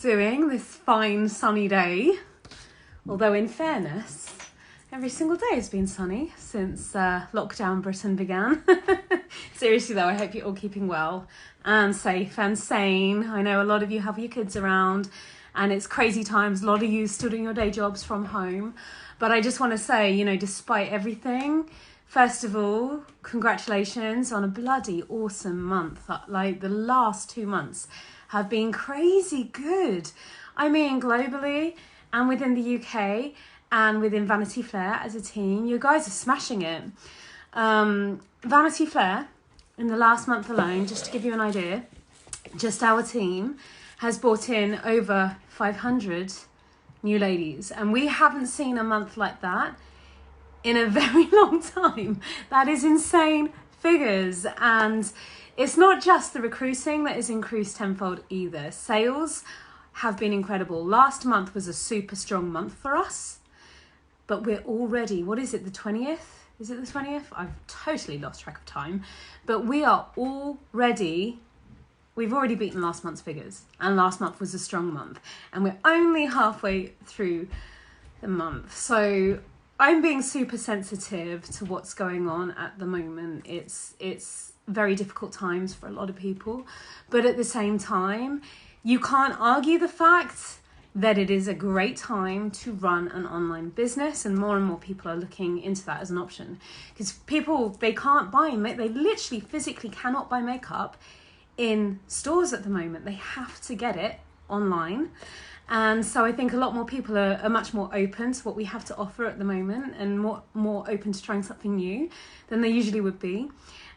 Doing this fine sunny day, although in fairness, every single day has been sunny since lockdown Britain began. Seriously though, I hope you're all keeping well and safe and sane. I know a lot of you have your kids around and it's crazy times. A lot of you still doing your day jobs from home. But I just want to say, you know, despite everything, first of all, congratulations on a bloody awesome month. Like the last 2 months have been crazy good. I mean, globally and within the UK and within Vanity Fair as a team, you guys are smashing it. Vanity Fair, in the last month alone, just to give you an idea, just our team has brought in over 500 new ladies. And we haven't seen a month like that in a very long time. That is insane figures. And it's not just the recruiting that is increased tenfold either. Sales have been incredible. Last month was a super strong month for us, but we're already, what is it, the 20th? Is it the 20th? I've totally lost track of time, but we've already beaten last month's figures, and last month was a strong month, and we're only halfway through the month. So I'm being super sensitive to what's going on at the moment. It's very difficult times for a lot of people, but at the same time, you can't argue the fact that it is a great time to run an online business, and more people are looking into that as an option, because people, they literally physically cannot buy makeup in stores at the moment. They have to get it online. And so I think a lot more people are much more open to what we have to offer at the moment, and more open to trying something new than they usually would be.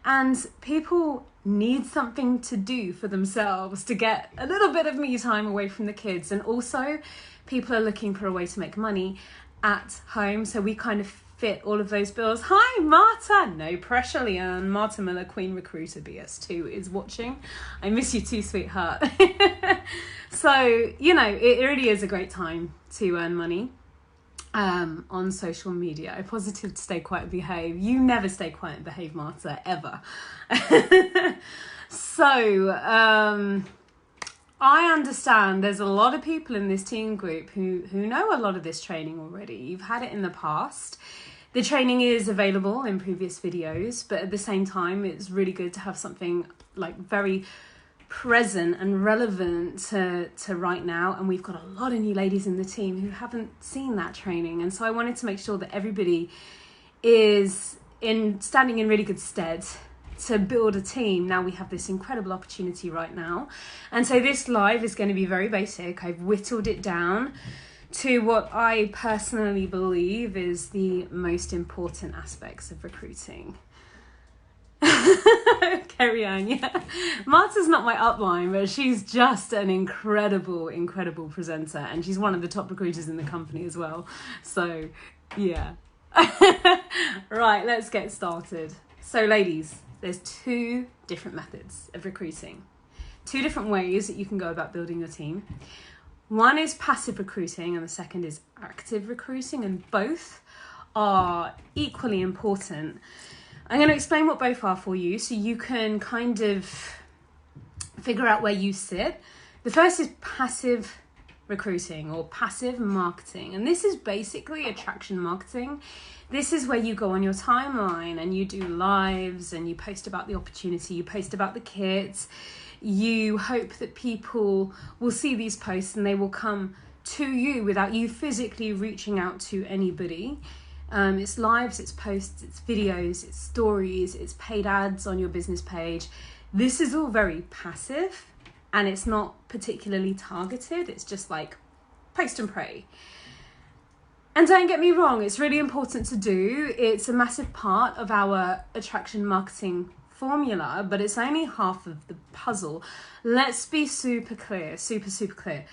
And people need something to do for themselves to get a little bit of me time away from the kids. And also people are looking for a way to make money at home. So we kind of fit all of those bills. Hi, Marta. No pressure, Lianne. Marta Miller, Queen Recruiter BS2 is watching. I miss you too, sweetheart. So, you know, it really is a great time to earn money on social media. I positive to stay quiet and behave. You never stay quiet and behave, Marta, ever. So, I understand there's a lot of people in this team group who know a lot of this training already. You've had it in the past. The training is available in previous videos, but at the same time, it's really good to have something like very present and relevant to right now. And we've got a lot of new ladies in the team who haven't seen that training. And so I wanted to make sure that everybody is standing in really good stead to build a team. Now we have this incredible opportunity right now. And so this live is going to be very basic. I've whittled it down to what I personally believe is the most important aspects of recruiting. Carry on, yeah. Marta's not my upline, but she's just an incredible presenter, and she's one of the top recruiters in the company as well. So, yeah. Right, let's get started. So, ladies, there's 2 different methods of recruiting. 2 different ways that you can go about building your team. One is passive recruiting, and the second is active recruiting, and both are equally important. I'm going to explain what both are for you so you can kind of figure out where you sit. The first is passive recruiting or passive marketing. And this is basically attraction marketing. This is where you go on your timeline and you do lives and you post about the opportunity, you post about the kits. You hope that people will see these posts and they will come to you without you physically reaching out to anybody. It's lives, it's posts, it's videos, it's stories, it's paid ads on your business page. This is all very passive and it's not particularly targeted. It's just like post and pray. And don't get me wrong, it's really important to do. It's a massive part of our attraction marketing formula, but it's only half of the puzzle. Let's be super clear, super clear.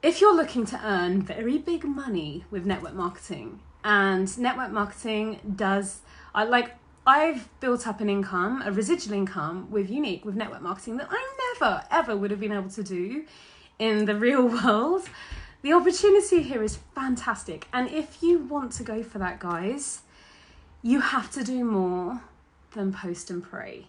If you're looking to earn very big money with network marketing, and network marketing I've built up an income, a residual income with network marketing that I never, ever would have been able to do in the real world. The opportunity here is fantastic. And if you want to go for that, guys, you have to do more than post and pray.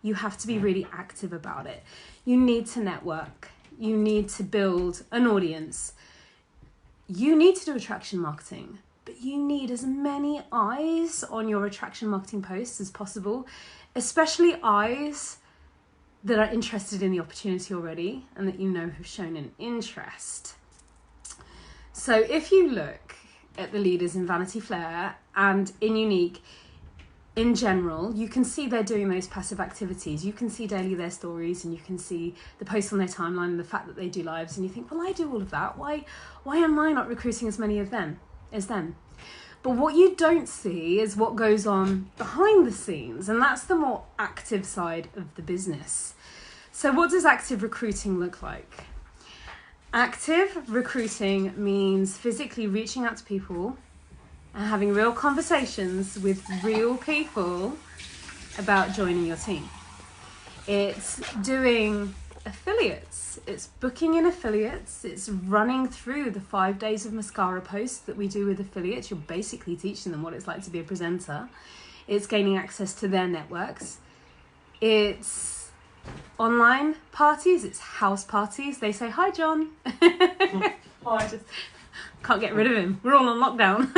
You have to be really active about it. You need to network. you need to build an audience. You need to do attraction marketing, but you need as many eyes on your attraction marketing posts as possible, especially eyes that are interested in the opportunity already and that you know have shown an interest. So if you look at the leaders in Vanity Fair and in Unique in general, you can see they're doing those passive activities. You can see daily their stories, and you can see the posts on their timeline and the fact that they do lives, and you think, well, I do all of that. Why am I not recruiting as many of them as them? But what you don't see is what goes on behind the scenes, and that's the more active side of the business. So what does active recruiting look like? Active recruiting means physically reaching out to people and having real conversations with real people about joining your team. It's doing affiliates, it's booking in affiliates, it's running through the 5 days of mascara posts that we do with affiliates. You're basically teaching them what it's like to be a presenter. It's gaining access to their networks. It's online parties, it's house parties. They say, hi John. Oh, I just can't get rid of him. We're all on lockdown.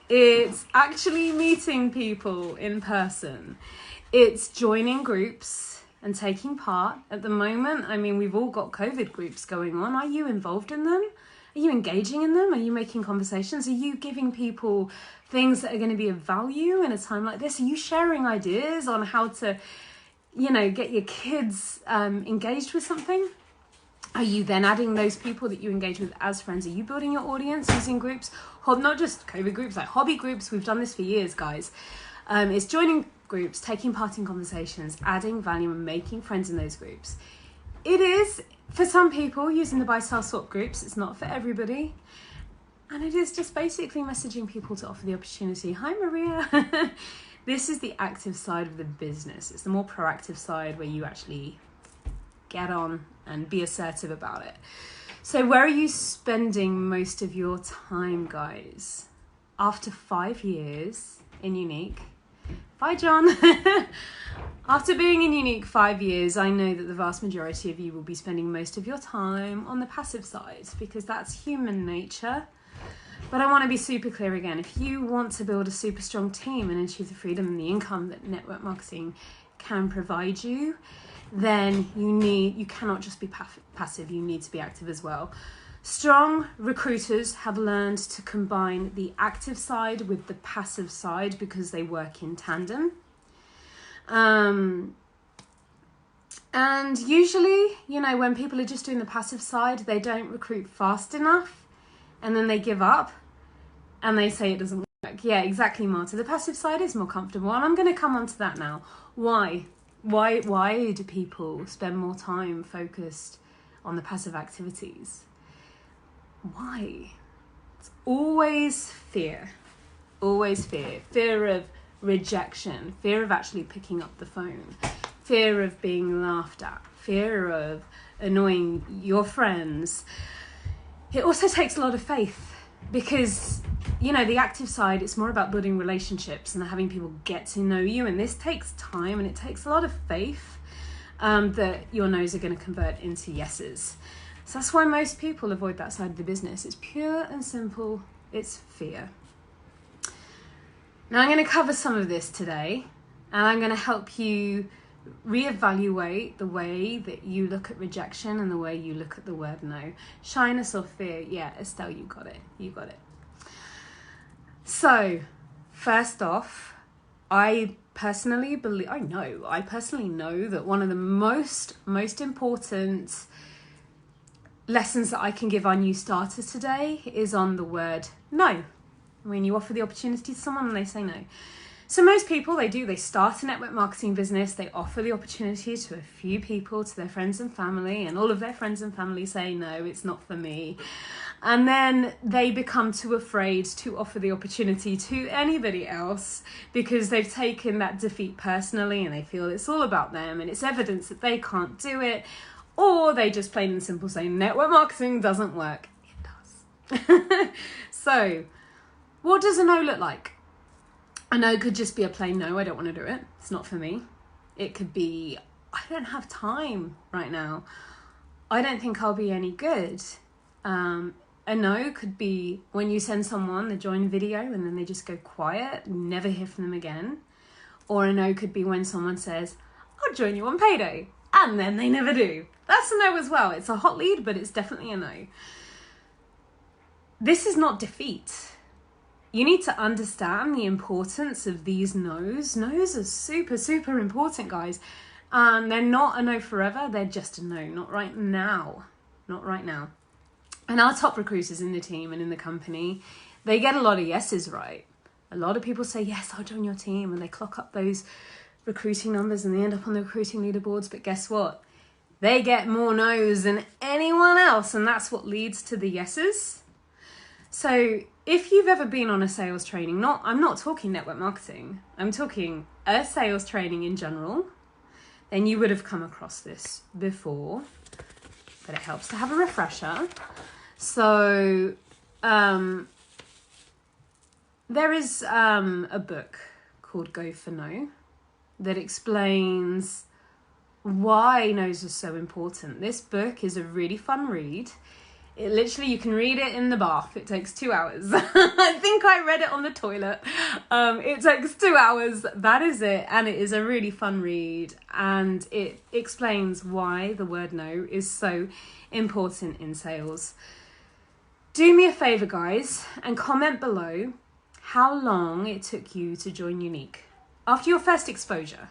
It's actually meeting people in person. It's joining groups and taking part. At the moment, I mean, we've all got COVID groups going on. Are you involved in them? Are you engaging in them? Are you making conversations? Are you giving people things that are going to be of value in a time like this? Are you sharing ideas on how to, get your kids engaged with something? Are you then adding those people that you engage with as friends? Are you building your audience using groups? Not just COVID groups, like hobby groups. We've done this for years, guys. It's joining groups, taking part in conversations, adding value and making friends in those groups. It is, for some people, using the buy, sell, swap groups. It's not for everybody. And it is just basically messaging people to offer the opportunity. Hi, Maria. This is the active side of the business. It's the more proactive side where you actually get on and be assertive about it. So where are you spending most of your time, guys? After 5 years in Unique, bye John. After being in Unique 5 years, I know that the vast majority of you will be spending most of your time on the passive side because that's human nature. But I want to be super clear again. If you want to build a super strong team and achieve the freedom and the income that network marketing can provide you, then you cannot just be passive, you need to be active as well. Strong recruiters have learned to combine the active side with the passive side because they work in tandem. And usually, when people are just doing the passive side, they don't recruit fast enough and then they give up and they say it doesn't work. Yeah, exactly, Marta. The passive side is more comfortable, and I'm going to come on to that now. Why do people spend more time focused on the passive activities? Why? It's always fear. Always fear. Fear of rejection. Fear of actually picking up the phone. Fear of being laughed at. Fear of annoying your friends. It also takes a lot of faith because, the active side, it's more about building relationships and having people get to know you. And this takes time and it takes a lot of faith that your no's are going to convert into yeses. So that's why most people avoid that side of the business. It's pure and simple. It's fear. Now I'm going to cover some of this today, and I'm going to help you reevaluate the way that you look at rejection and the way you look at the word no. Shyness or fear? Yeah, Estelle, you got it. You got it. So, first off, I personally know that one of the most important lessons that I can give our new starters today is on the word no. When you offer the opportunity to someone and they say no. So most people, they start a network marketing business, they offer the opportunity to a few people, to their friends and family, and all of their friends and family say, no, it's not for me. And then they become too afraid to offer the opportunity to anybody else because they've taken that defeat personally and they feel it's all about them and it's evidence that they can't do it. Or they just plain and simple say, network marketing doesn't work. It does. So, what does a no look like? A no could just be a plain no, I don't want to do it. It's not for me. It could be, I don't have time right now. I don't think I'll be any good. A no could be when you send someone the join video and then they just go quiet, never hear from them again. Or a no could be when someone says, I'll join you on payday, and then they never do. That's a no as well. It's a hot lead, but it's definitely a no. This is not defeat. You need to understand the importance of these no's. No's are super, super important, guys. And they're not a no forever. They're just a no. Not right now. Not right now. And our top recruiters in the team and in the company, they get a lot of yeses right. A lot of people say, yes, I'll join your team. And they clock up those recruiting numbers and they end up on the recruiting leaderboards. But guess what? They get more no's than anyone else. And that's what leads to the yeses. So if you've ever been on a sales training, I'm not talking network marketing. I'm talking a sales training in general. Then you would have come across this before. But it helps to have a refresher. So there is a book called Go for No that explains why no's are so important. This book is a really fun read. It literally, you can read it in the bath. It takes 2 hours. I think I read it on the toilet. It takes 2 hours. That is it. And it is a really fun read. And it explains why the word no is so important in sales. Do me a favor, guys, and comment below how long it took you to join Unique after your first exposure.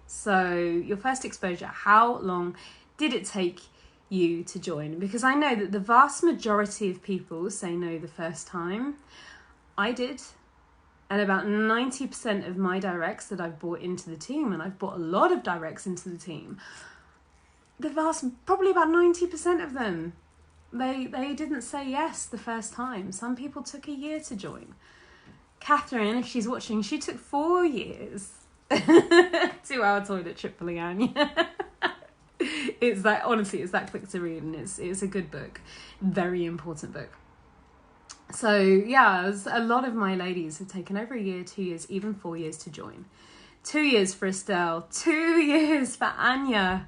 So your first exposure, how long did it take you to join? Because I know that the vast majority of people say no the first time. I did. And about 90% of my directs that I've brought into the team, and I've brought a lot of directs into the team, probably about 90% of them, they didn't say yes the first time. Some people took a year to join. Catherine, if she's watching, she took 4 years. 2 hour toilet trip for Lianne. It's that, honestly, it's that quick to read, and it's a good book. Very important book. So yeah, a lot of my ladies have taken over a year, 2 years, even 4 years to join. 2 years for Estelle, 2 years for Anya,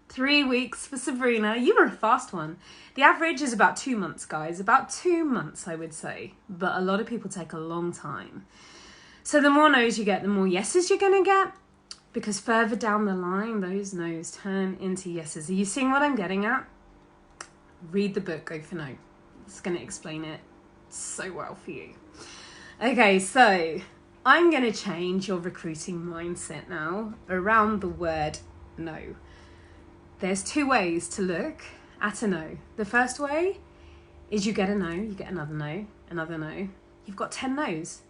3 weeks for Sabrina. You were a fast one. The average is about 2 months, guys. About 2 months, I would say. But a lot of people take a long time. So the more no's you get, the more yeses you're going to get. Because further down the line, those no's turn into yeses. Are you seeing what I'm getting at? Read the book, Go for No. It's going to explain it so well for you. Okay, so I'm going to change your recruiting mindset now around the word no. There's 2 ways to look at a no. The first way is you get a no, you get another no, another no. You've got 10 no's.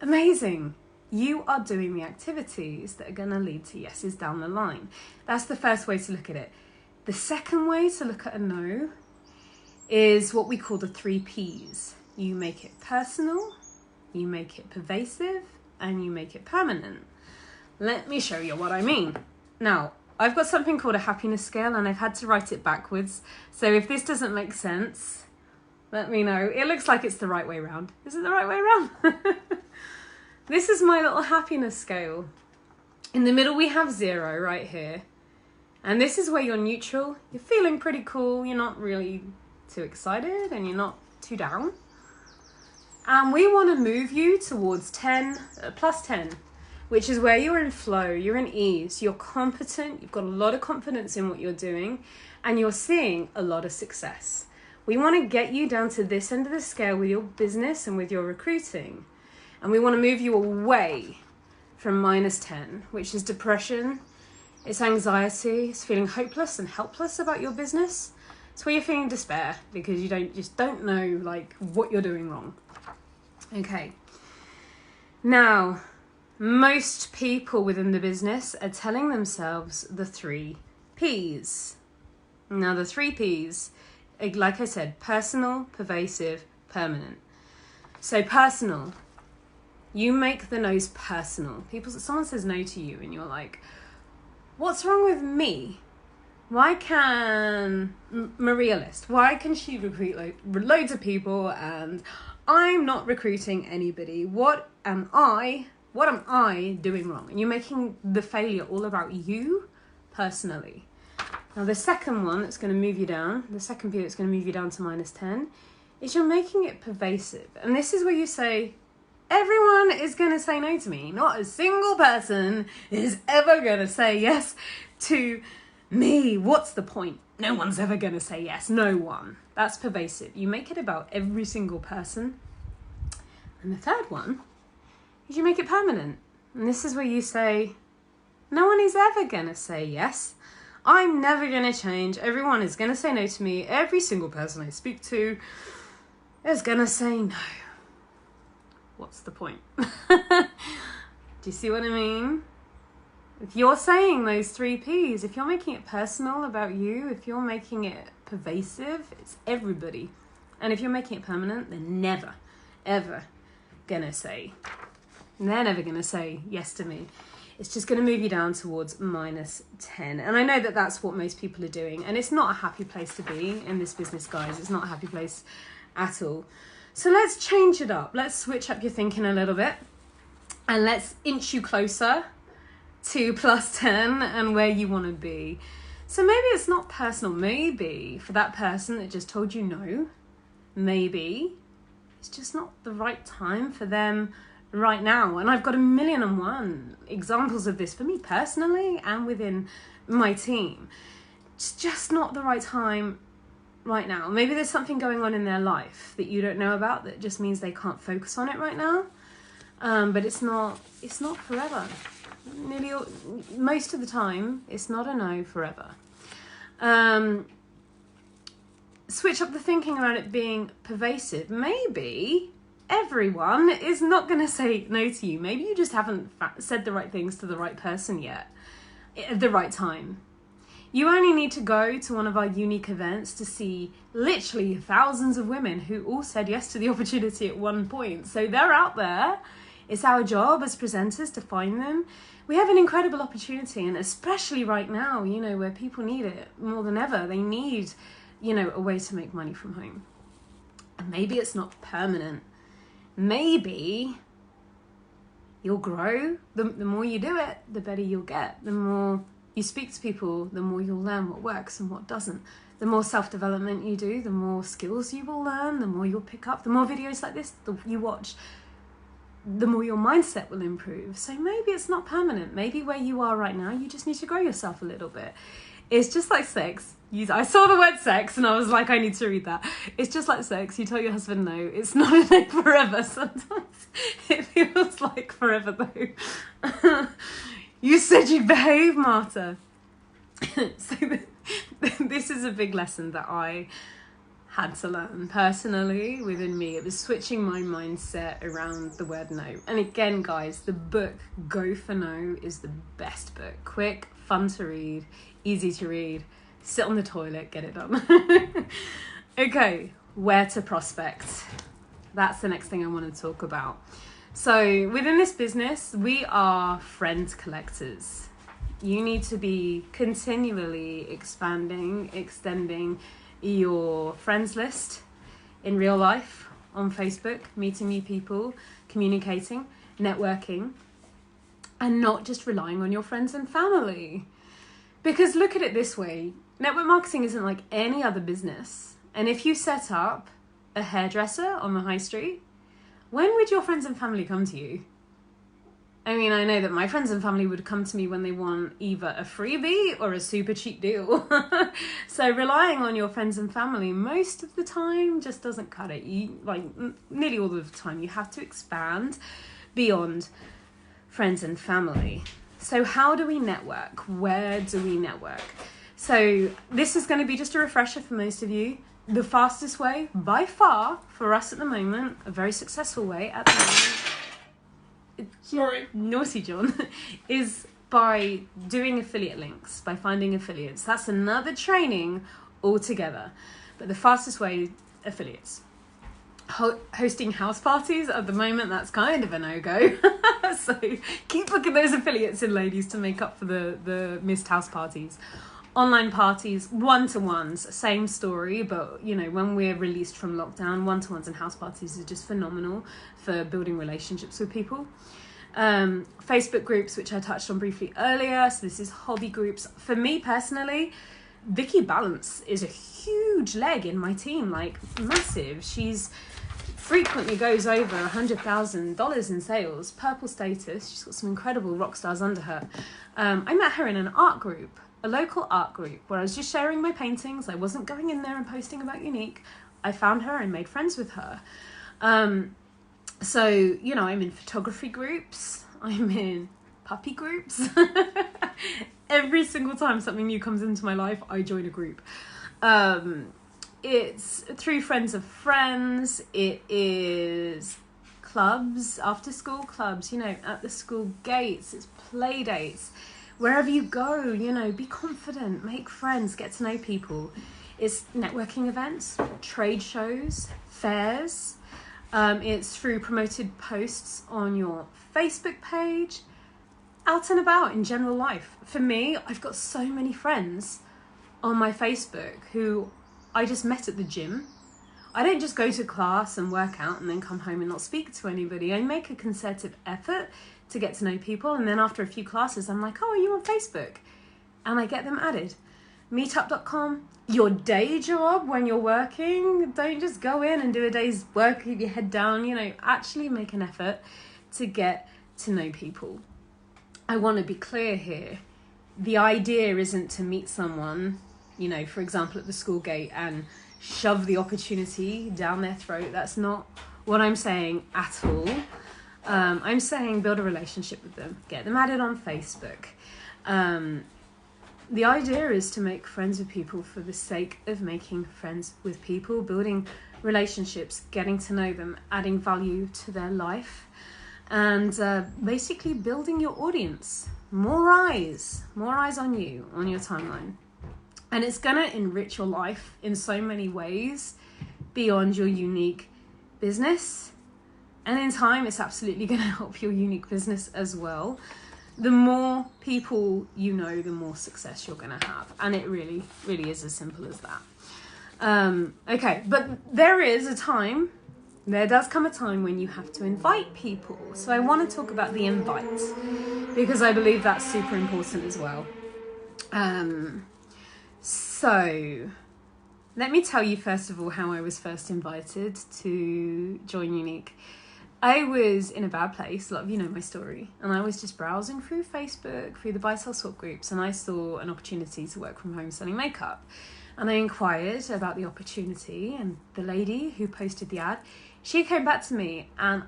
Amazing. You are doing the activities that are going to lead to yeses down the line. That's the first way to look at it. The second way to look at a no is what we call the 3 Ps. You make it personal, you make it pervasive, and you make it permanent. Let me show you what I mean. Now, I've got something called a happiness scale, and I've had to write it backwards. So if this doesn't make sense, let me know. It looks like it's the right way around. Is it the right way around? This is my little happiness scale. In the middle, we have 0 right here. And this is where you're neutral. You're feeling pretty cool. You're not really too excited and you're not too down. And we want to move you towards 10, plus 10, which is where you're in flow, you're in ease, you're competent, you've got a lot of confidence in what you're doing, and you're seeing a lot of success. We want to get you down to this end of the scale with your business and with your recruiting. And we want to move you away from -10, which is depression, it's anxiety, it's feeling hopeless and helpless about your business. It's where you're feeling despair because you don't know like what you're doing wrong. Okay. Now, most people within the business are telling themselves the 3 Ps. Now, the 3 Ps, like I said, personal, pervasive, permanent. So personal. You make the no's personal. Someone says no to you and you're like, what's wrong with me? Why can Maria list? Why can she recruit loads of people and I'm not recruiting anybody? What am I doing wrong? And you're making the failure all about you personally. Now the second one that's going to move you down, the second P that's going to move you down to -10, is you're making it pervasive. And this is where you say, everyone is going to say no to me. Not a single person is ever going to say yes to me. What's the point? No one's ever going to say yes. No one. That's pervasive. You make it about every single person. And the third one is you make it permanent. And this is where you say, no one is ever going to say yes. I'm never going to change. Everyone is going to say no to me. Every single person I speak to is going to say no. What's the point? Do you see what I mean? If you're saying those 3 Ps, if you're making it personal about you, if you're making it pervasive, it's everybody. And if you're making it permanent, they're never, ever gonna say, they're never gonna say yes to me. It's just gonna move you down towards -10. And I know that that's what most people are doing. And it's not a happy place to be in this business, guys. It's not a happy place at all. So let's change it up. Let's switch up your thinking a little bit. And let's inch you closer to +10 and where you want to be. So maybe it's not personal. Maybe for that person that just told you no, maybe it's just not the right time for them right now. And I've got 1,000,001 examples of this for me personally and within my team. It's just not the right time right now. Maybe there's something going on in their life that you don't know about that just means they can't focus on it right now. But it's not forever. Most of the time, it's not a no forever. Switch up the thinking around it being pervasive. Maybe everyone is not going to say no to you. Maybe you just haven't said the right things to the right person yet at the right time. You only need to go to one of our unique events to see literally thousands of women who all said yes to the opportunity at one point. So they're out there. It's our job as presenters to find them. We have an incredible opportunity, and especially right now, you know, where people need it more than ever. They need, you know, a way to make money from home. And maybe it's not permanent. Maybe you'll grow. The more you do it, the better you'll get. The more you speak to people, the more you'll learn what works and what doesn't. The more self-development you do, the more skills you will learn, the more you'll pick up, the more videos like this you watch, the more your mindset will improve. So maybe it's not permanent. Maybe where you are right now, you just need to grow yourself a little bit. It's just like sex. I saw the word sex and I was like, I need to read that. It's just like sex. You tell your husband no. It's not a no forever. Sometimes it feels like forever though. You said you'd behave, Marta. So this is a big lesson that I had to learn personally within me. It was switching my mindset around the word no. And again, guys, the book Go for No is the best book. Quick, fun to read, easy to read. Sit on the toilet, get it done. Okay, where to prospect. That's the next thing I want to talk about. So within this business, we are friend collectors. You need to be continually expanding, extending your friends list in real life, on Facebook, meeting new people, communicating, networking, and not just relying on your friends and family. Because look at it this way, network marketing isn't like any other business. And if you set up a hairdresser on the high street, when would your friends and family come to you? I mean, I know that my friends and family would come to me when they want either a freebie or a super cheap deal. So relying on your friends and family most of the time just doesn't cut it. Nearly all of the time, you have to expand beyond friends and family. So how do we network? Where do we network? So this is going to be just a refresher for most of you. The fastest way, by far, for us at the moment, a very successful way at the moment, sorry, naughty John, is by doing affiliate links, by finding affiliates. That's another training altogether. But the fastest way, affiliates. Hosting house parties at the moment, that's kind of a no-go. So keep booking those affiliates in, ladies, to make up for the missed house parties. Online parties, one-to-ones, same story, but you know, when we're released from lockdown, one-to-ones and house parties are just phenomenal for building relationships with people. Facebook groups, which I touched on briefly earlier. So this is hobby groups. For me personally, Vicky Balance is a huge leg in my team, like massive. She's frequently goes over $100,000 in sales, purple status. She's got some incredible rock stars under her. I met her in an art group, a local art group, where I was just sharing my paintings. I wasn't going in there and posting about Unique. I found her and made friends with her. So, you know, I'm in photography groups. I'm in puppy groups. Every single time something new comes into my life, I join a group. It's through friends of friends. It is clubs, after school clubs, you know, at the school gates. It's play dates. Wherever you go, you know, be confident, make friends, get to know people. It's networking events, trade shows, fairs. It's through promoted posts on your Facebook page, out and about in general life. For me, I've got so many friends on my Facebook who I just met at the gym. I don't just go to class and work out and then come home and not speak to anybody. I make a concerted effort to get to know people, and then after a few classes I'm like, oh, are you on Facebook? And I get them added. Meetup.com, your day job when you're working. Don't just go in and do a day's work, keep your head down, you know, actually make an effort to get to know people. I want to be clear here. The idea isn't to meet someone, you know, for example, at the school gate and shove the opportunity down their throat. That's not what I'm saying at all. I'm saying build a relationship with them, get them added on Facebook. The idea is to make friends with people for the sake of making friends with people, building relationships, getting to know them, adding value to their life, and basically building your audience. More eyes on you, on your timeline. And it's going to enrich your life in so many ways beyond your unique business. And in time, it's absolutely going to help your unique business as well. The more people you know, the more success you're going to have. And it really, really is as simple as that. Okay, but there does come a time when you have to invite people. So I want to talk about the invite, because I believe that's super important as well. So let me tell you first of all how I was first invited to join Unique. I was in a bad place, a lot of you know my story, and I was just browsing through Facebook, through the buy, sell, swap groups, and I saw an opportunity to work from home selling makeup. And I inquired about the opportunity, and the lady who posted the ad, she came back to me, and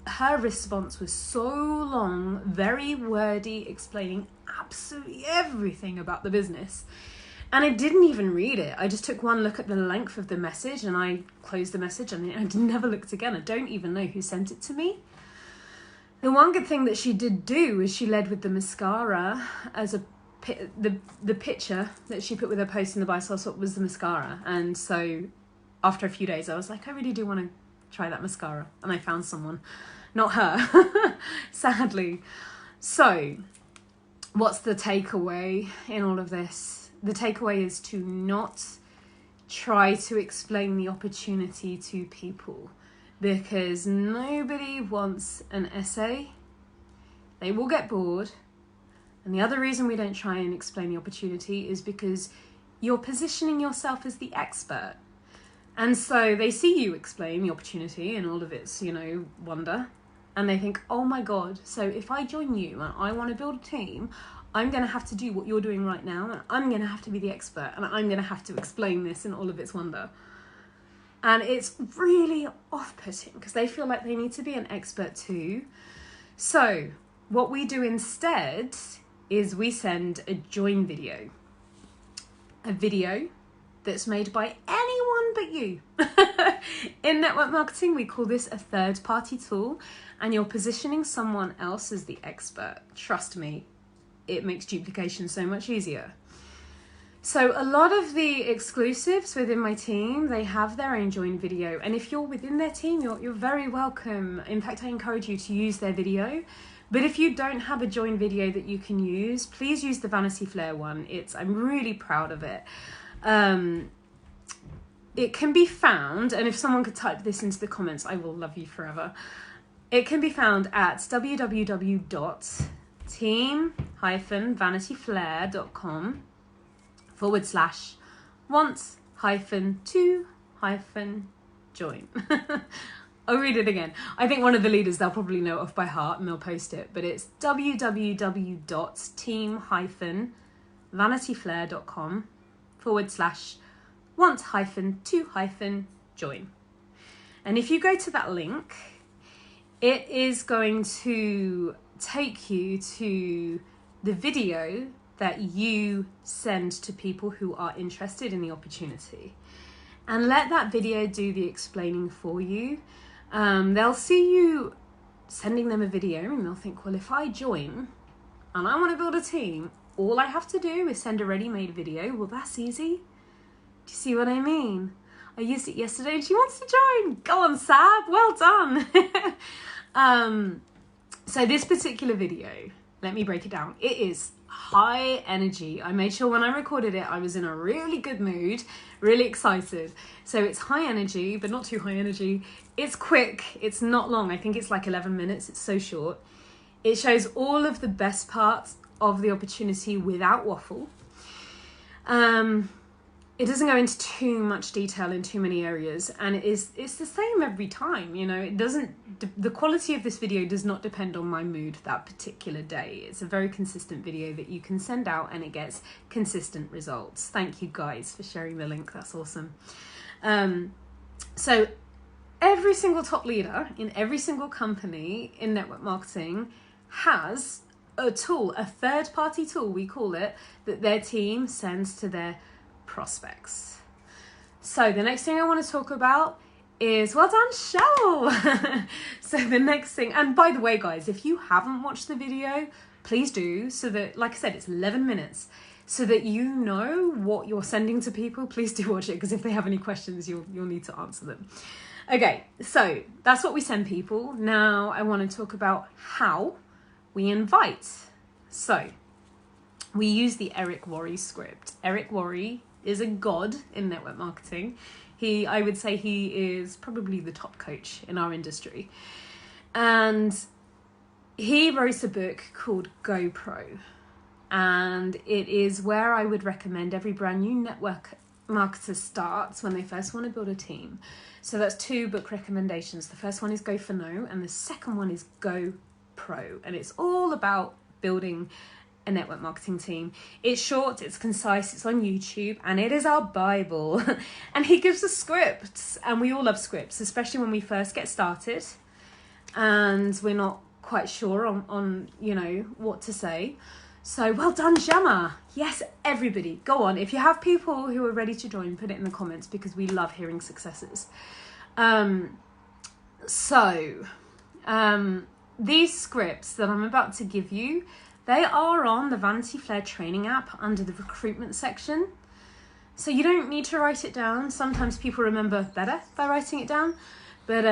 her response was so long, very wordy, explaining absolutely everything about the business. And I didn't even read it. I just took one look at the length of the message and I closed the message and I never looked again. I don't even know who sent it to me. The one good thing that she did do is she led with the mascara as the picture that she put with her post in the buy sell swap was the mascara. And so after a few days I was like, I really do want to try that mascara. And I found someone, not her, sadly. So what's the takeaway in all of this? The takeaway is to not try to explain the opportunity to people, because nobody wants an essay. They will get bored. And the other reason we don't try and explain the opportunity is because you're positioning yourself as the expert. And so they see you explain the opportunity and all of its, you know, wonder. And they think, oh my God, so if I join you and I want to build a team, I'm going to have to do what you're doing right now, and I'm going to have to be the expert, and I'm going to have to explain this in all of its wonder. And it's really off-putting because they feel like they need to be an expert too. So what we do instead is we send a join video. A video that's made by anyone but you. In network marketing, we call this a third-party tool, and you're positioning someone else as the expert. Trust me. It makes duplication so much easier. So a lot of the exclusives within my team, they have their own join video. And if you're within their team, you're very welcome. In fact, I encourage you to use their video. But if you don't have a join video that you can use, please use the Vanity Flair one. I'm really proud of it. It can be found, and if someone could type this into the comments, I will love you forever. It can be found at www.team-vanityflair.com /want-to-join. I'll read it again. I think one of the leaders, they'll probably know it off by heart and they'll post it, but it's www.team-vanityflair.com /want-to-join. And if you go to that link, it is going to take you to the video that you send to people who are interested in the opportunity. And let that video do the explaining for you. They'll see you sending them a video and they'll think, well, if I join and I want to build a team, all I have to do is send a ready-made video. Well, that's easy. Do you see what I mean? I used it yesterday and she wants to join. Go on, Sab. Well done. So this particular video, let me break it down. It is high energy. I made sure when I recorded it, I was in a really good mood, really excited. So it's high energy, but not too high energy. It's quick. It's not long. I think it's like 11 minutes. It's so short. It shows all of the best parts of the opportunity without waffle. It doesn't go into too much detail in too many areas, and it's the same every time. You know, the quality of this video does not depend on my mood that particular day. It's a very consistent video that you can send out and it gets consistent results. Thank you guys for sharing the link. That's awesome. So every single top leader in every single company in network marketing has a tool, a third-party tool, we call it, that their team sends to their prospects. So the next thing I want to talk about is, well done, Cheryl. So the next thing, and by the way, guys, if you haven't watched the video, please do, so that, like I said, it's 11 minutes, so that you know what you're sending to people. Please do watch it, because if they have any questions, you'll need to answer them. Okay, so that's what we send people. Now I want to talk about how we invite. So we use the Eric Worre script. Eric Worre is a god in network marketing. I would say he is probably the top coach in our industry. And he wrote a book called GoPro. And it is where I would recommend every brand new network marketer starts when they first want to build a team. So that's 2 book recommendations. The first one is Go for No, and the second one is GoPro. And it's all about building a network marketing team. It's short, it's concise, it's on YouTube, and it is our Bible. And he gives us scripts, and we all love scripts, especially when we first get started and we're not quite sure on you know, what to say. So well done, Gemma. Yes, everybody, go on. If you have people who are ready to join, put it in the comments, because we love hearing successes. These scripts that I'm about to give you, they are on the Vanity Flair training app under the recruitment section. So you don't need to write it down. Sometimes people remember better by writing it down, but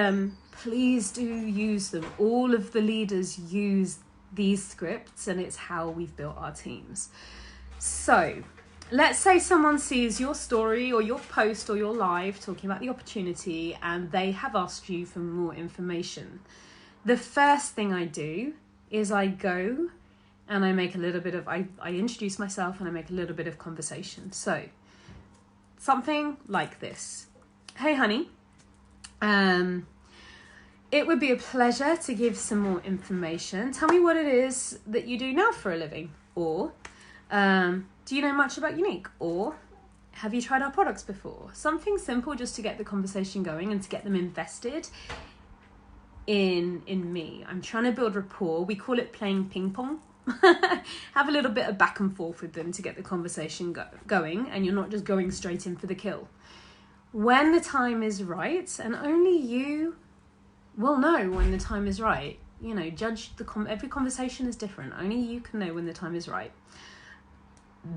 please do use them. All of the leaders use these scripts, and it's how we've built our teams. So let's say someone sees your story or your post or your live talking about the opportunity, and they have asked you for more information. The first thing I do is I go and I make a little bit of, I introduce myself and I make a little bit of conversation. So something like this. Hey, honey. It would be a pleasure to give some more information. Tell me what it is that you do now for a living. Or do you know much about Unique? Or have you tried our products before? Something simple just to get the conversation going and to get them invested in me. I'm trying to build rapport. We call it playing ping pong. Have a little bit of back and forth with them to get the conversation going, and you're not just going straight in for the kill. When the time is right, and only you will know when the time is right. You know, every conversation is different. Only you can know when the time is right.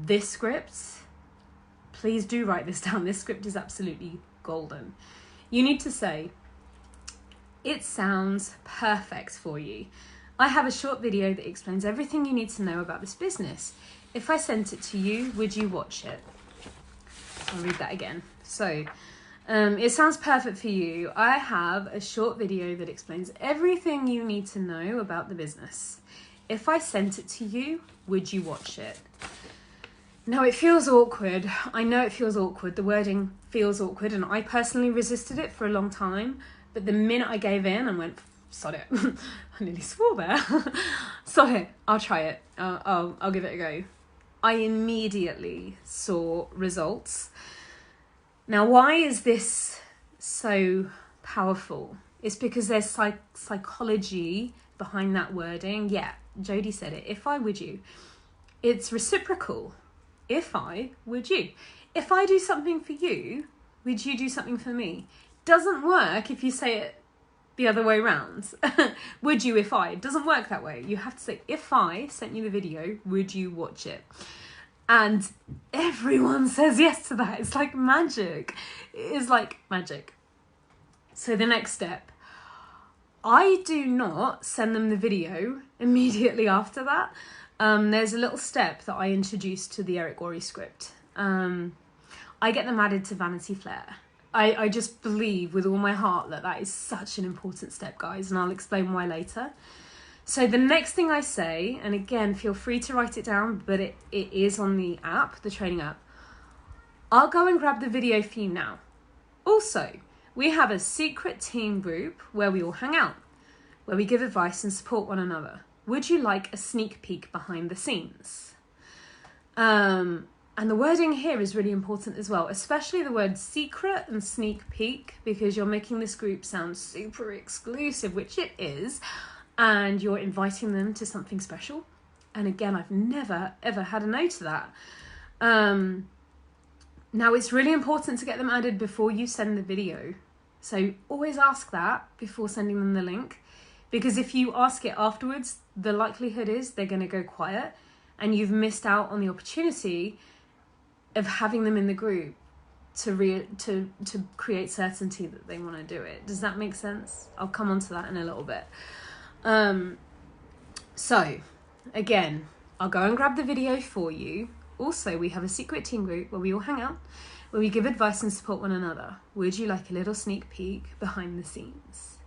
This script, please do write this down. This script is absolutely golden. You need to say, it sounds perfect for you. I have a short video that explains everything you need to know about this business. If I sent it to you, would you watch it? I'll read that again. So, it sounds perfect for you. I have a short video that explains everything you need to know about the business. If I sent it to you, would you watch it? Now it feels awkward. I know it feels awkward. The wording feels awkward, and I personally resisted it for a long time. But the minute I gave in and went, sod it. I nearly swore there. Sod it. I'll try it. I'll give it a go. I immediately saw results. Now, why is this so powerful? It's because there's psychology behind that wording. Yeah, Jodie said it. If I, would you? It's reciprocal. If I, would you? If I do something for you, would you do something for me? Doesn't work if you say it the other way around. Would you if I? It doesn't work that way. You have to say, if I sent you the video, would you watch it? And everyone says yes to that. It's like magic. It is like magic. So the next step, I do not send them the video immediately after that. There's a little step that I introduced to the Eric Worre script. I get them added to Vanity Fair. I just believe with all my heart that that is such an important step, guys, and I'll explain why later. So the next thing I say, and again, feel free to write it down, but it is on the app, the training app. I'll go and grab the video for you now. Also, we have a secret team group where we all hang out, where we give advice and support one another. Would you like a sneak peek behind the scenes? And the wording here is really important as well, especially the word secret and sneak peek, because you're making this group sound super exclusive, which it is, and you're inviting them to something special. And again, I've never, ever had a no to that. Now, it's really important to get them added before you send the video. So always ask that before sending them the link, because if you ask it afterwards, the likelihood is they're going to go quiet and you've missed out on the opportunity of having them in the group to create certainty that they want to do it. Does that make sense? I'll come on to that in a little bit. So again, I'll go and grab the video for you. Also, we have a secret team group where we all hang out, where we give advice and support one another. Would you like a little sneak peek behind the scenes?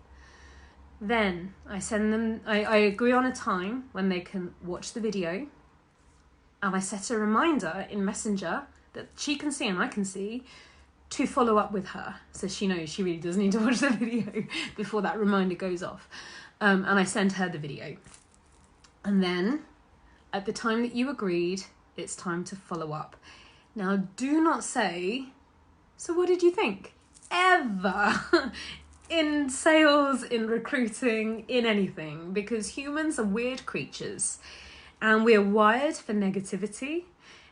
Then I send them, I agree on a time when they can watch the video, and I set a reminder in Messenger that she can see and I can see to follow up with her, so she knows she really does need to watch the video before that reminder goes off. And I send her the video. And then at the time that you agreed, it's time to follow up. Now, do not say, so what did you think? Ever. In sales, in recruiting, in anything, because humans are weird creatures and we're wired for negativity.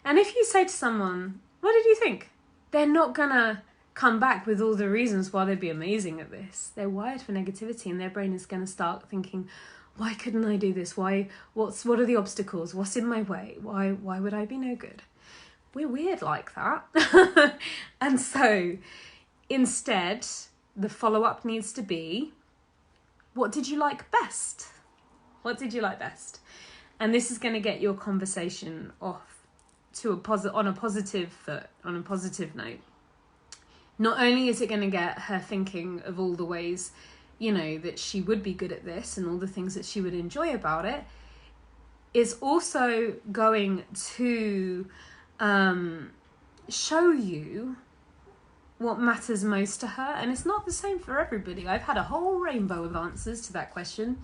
And if you say to someone, what did you think? They're not gonna come back with all the reasons why they'd be amazing at this. They're wired for negativity, and their brain is gonna start thinking, why couldn't I do this? What are the obstacles? What's in my way? Why would I be no good? We're weird like that. And so instead, the follow-up needs to be, what did you like best? What did you like best? And this is going to get your conversation off to on a positive foot, on a positive note. Not only is it going to get her thinking of all the ways, you know, that she would be good at this and all the things that she would enjoy about it, it's also going to show you what matters most to her. And it's not the same for everybody. I've had a whole rainbow of answers to that question.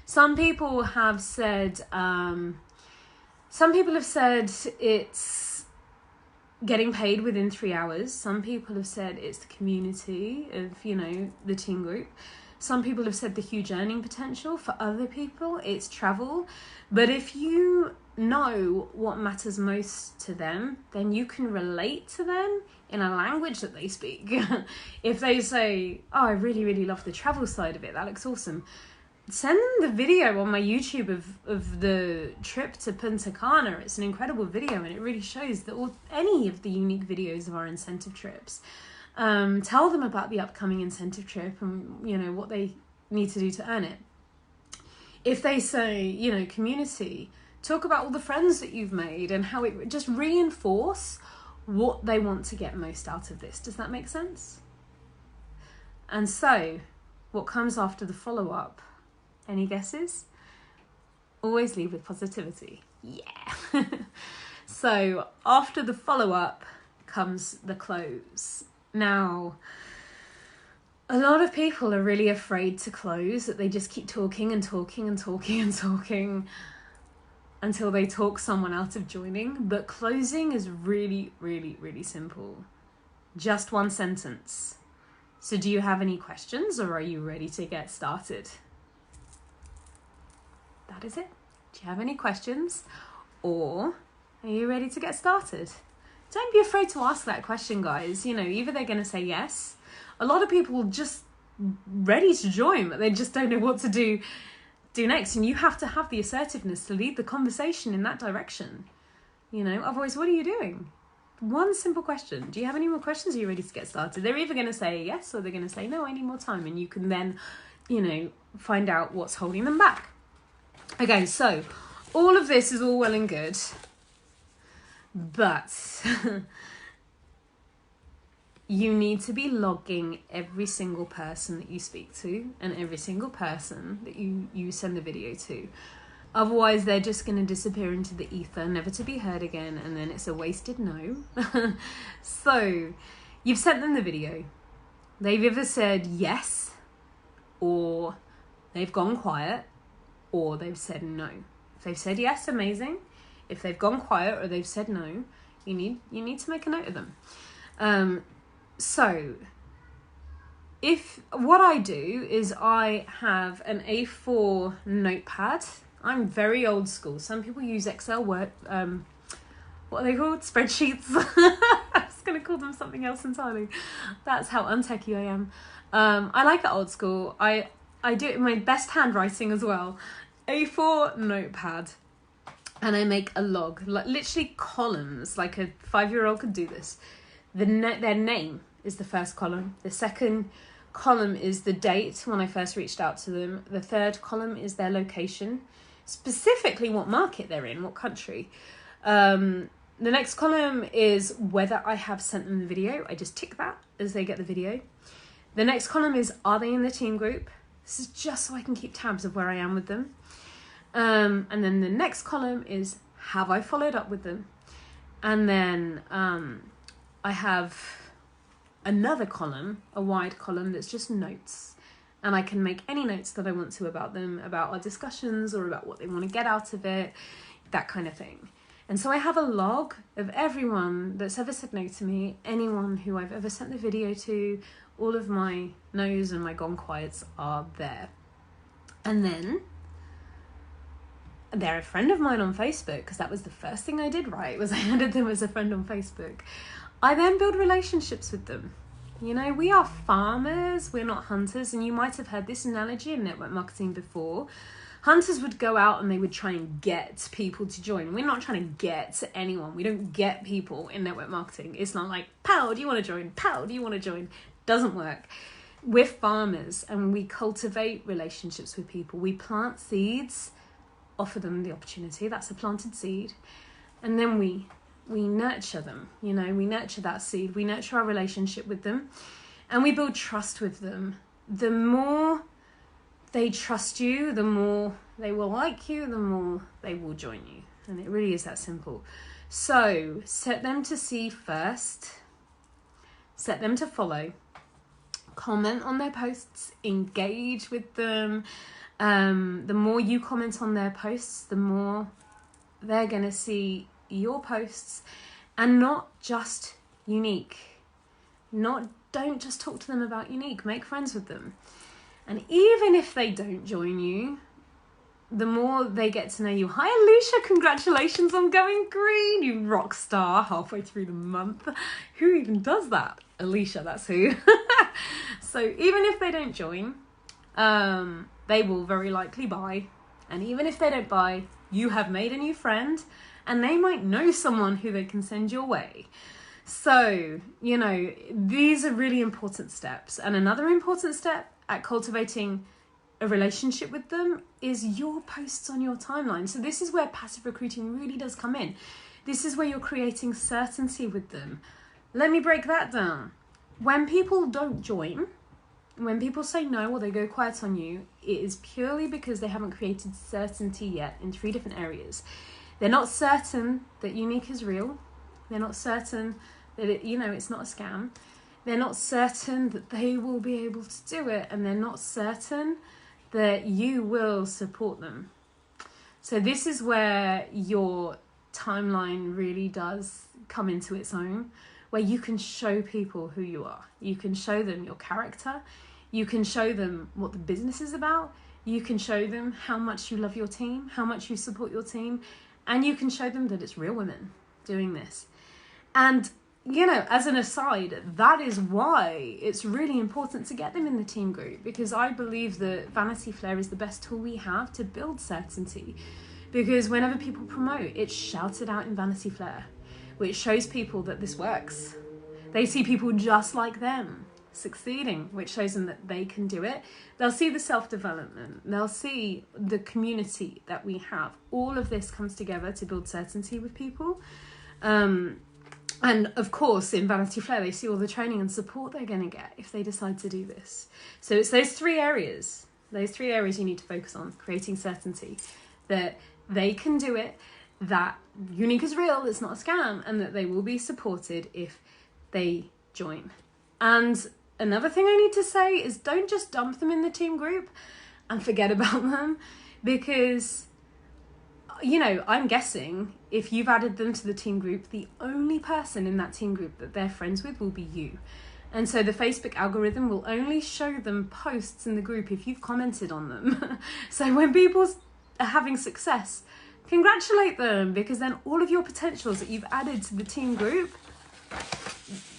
Some people have said it's getting paid within 3 hours. Some people have said it's the community of, you know, the team group. Some people have said the huge earning potential. For other people, it's travel. But if you know what matters most to them, then you can relate to them in a language that they speak. If they say, oh, I really, really love the travel side of it, that looks awesome, send them the video on my YouTube of the trip to Punta Cana. It's an incredible video, and it really shows any of the unique videos of our incentive trips. Tell them about the upcoming incentive trip and, you know, what they need to do to earn it. If they say, you know, community, talk about all the friends that you've made and how it just reinforce what they want to get most out of this. Does that make sense? And so, what comes after the follow-up? Any guesses? Always leave with positivity. Yeah. So after the follow-up comes the close. Now, a lot of people are really afraid to close, that they just keep talking and talking and talking and talking until they talk someone out of joining. But closing is really, really, really simple. Just one sentence. So do you have any questions, or are you ready to get started? That is it. Do you have any questions, or are you ready to get started? Don't be afraid to ask that question, guys. You know, either they're going to say yes. A lot of people just ready to join, but they just don't know what to do next. And you have to have the assertiveness to lead the conversation in that direction. You know, otherwise, what are you doing? One simple question. Do you have any more questions? Are you ready to get started? They're either going to say yes, or they're going to say, no, I need more time. And you can then, you know, find out what's holding them back. Okay, so all of this is all well and good, but you need to be logging every single person that you speak to and every single person that you send the video to. Otherwise, they're just going to disappear into the ether, never to be heard again, and then it's a wasted no. So, you've sent them the video. They've either said yes, or they've gone quiet, or they've said no. If they've said yes, amazing. If they've gone quiet or they've said no, you need to make a note of them. So, if what I do is I have an A4 notepad. I'm very old school. Some people use Excel, Word, what are they called? Spreadsheets. I was going to call them something else entirely. That's how untechy I am. I like it old school. I do it in my best handwriting as well. A4 notepad. And I make a log, like literally columns, like a 5-year-old could do this. Their name is the first column. The second column is the date when I first reached out to them. The third column is their location, specifically what market they're in, what country. The next column is whether I have sent them the video. I just tick that as they get the video. The next column is, are they in the team group? This is just so I can keep tabs of where I am with them. And then the next column is, have I followed up with them? And then I have another column, a wide column that's just notes. And I can make any notes that I want to about them, about our discussions, or about what they want to get out of it, that kind of thing. And so I have a log of everyone that's ever said no to me, anyone who I've ever sent the video to. All of my no's and my gone quiets are there. And then they're a friend of mine on Facebook, because that was the first thing I did right, was I added them as a friend on Facebook. I then build relationships with them. You know, we are farmers, we're not hunters, and you might have heard this analogy in network marketing before. Hunters would go out and they would try and get people to join. We're not trying to get anyone. We don't get people in network marketing. It's not like, pal, do you want to join? Pal, do you want to join? Doesn't work. We're farmers, and we cultivate relationships with people. We plant seeds, offer them the opportunity. That's a planted seed. And then we nurture them. You know, we nurture that seed. We nurture our relationship with them, and we build trust with them. The more they trust you, the more they will like you, the more they will join you. And it really is that simple. So set them to see first, set them to follow, comment on their posts, engage with them. The more you comment on their posts, the more they're going to see your posts, and not just unique. Don't just talk to them about unique. Make friends with them. And even if they don't join you, the more they get to know you. Hi, Alicia, congratulations on going green, you rock star, halfway through the month. Who even does that? Alicia, that's who. So even if they don't join, they will very likely buy. And even if they don't buy, you have made a new friend, and they might know someone who they can send your way. So, you know, these are really important steps. And another important step at cultivating a relationship with them is your posts on your timeline. So this is where passive recruiting really does come in. This is where you're creating certainty with them. Let me break that down. When people don't join, when people say no or they go quiet on you, it is purely because they haven't created certainty yet in 3 different areas. They're not certain that Unique is real. They're not certain that it's not a scam. They're not certain that they will be able to do it, and they're not certain that you will support them. So this is where your timeline really does come into its own, where you can show people who you are. You can show them your character. You can show them what the business is about. You can show them how much you love your team, how much you support your team, and you can show them that it's real women doing this. And, as an aside, that is why it's really important to get them in the team group, because I believe that Vanity Flair is the best tool we have to build certainty. Because whenever people promote, it's shouted out in Vanity Flair, which shows people that this works. They see people just like them succeeding, which shows them that they can do it. They'll see the self-development. They'll see the community that we have. All of this comes together to build certainty with people. And of course, in Vanity Flair, they see all the training and support they're going to get if they decide to do this. So it's those three areas you need to focus on: creating certainty, that they can do it, that Unique is real, it's not a scam, and that they will be supported if they join. And another thing I need to say is, don't just dump them in the team group and forget about them, because I'm guessing if you've added them to the team group, the only person in that team group that they're friends with will be you. And so the Facebook algorithm will only show them posts in the group if you've commented on them. So when people are having success, congratulate them, because then all of your potentials that you've added to the team group,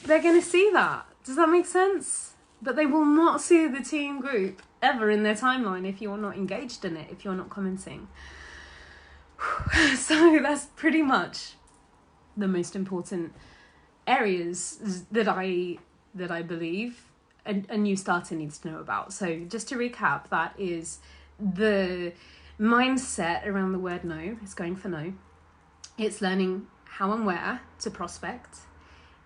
they're going to see that. Does that make sense? But they will not see the team group ever in their timeline if you're not engaged in it, if you're not commenting. So that's pretty much the most important areas that I believe a new starter needs to know about. So just to recap, that is the mindset around the word no. It's going for no. It's learning how and where to prospect.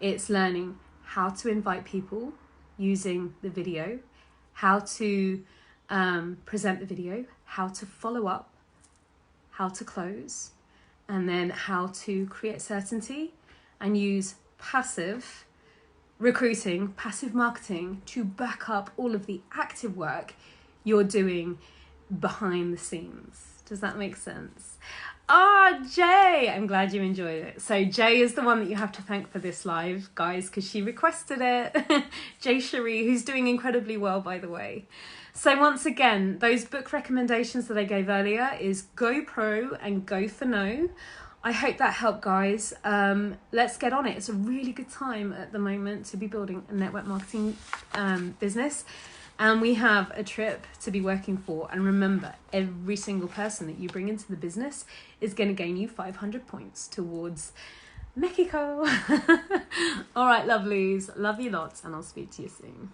It's learning how to invite people using the video, how to present the video, how to follow up, how to close, and then how to create certainty and use passive recruiting, passive marketing to back up all of the active work you're doing behind the scenes. Does that make sense? Jay, I'm glad you enjoyed it. So Jay is the one that you have to thank for this live, guys, because she requested it. Jay Cherie, who's doing incredibly well, by the way. So once again, those book recommendations that I gave earlier is Go Pro and Go for No. I hope that helped, guys. Let's get on it. It's a really good time at the moment to be building a network marketing business. And we have a trip to be working for. And remember, every single person that you bring into the business is going to gain you 500 points towards Mexico. All right, lovelies. Love you lots. And I'll speak to you soon.